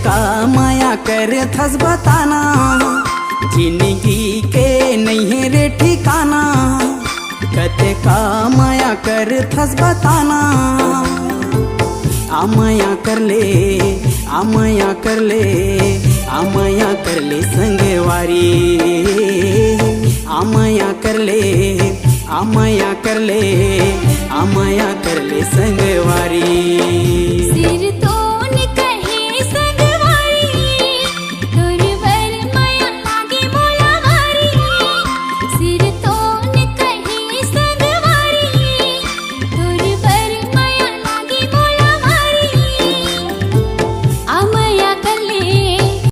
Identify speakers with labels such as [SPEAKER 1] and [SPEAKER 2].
[SPEAKER 1] का माया कर थस बताना, जिंदगी के नहीं है रे ठिकाना। कते का माया कर थस बताना, आमाया कर ले, आमाया कर ले, आमाया कर ले संगवारी। आमाया कर ले, आमाया कर ले, आमाया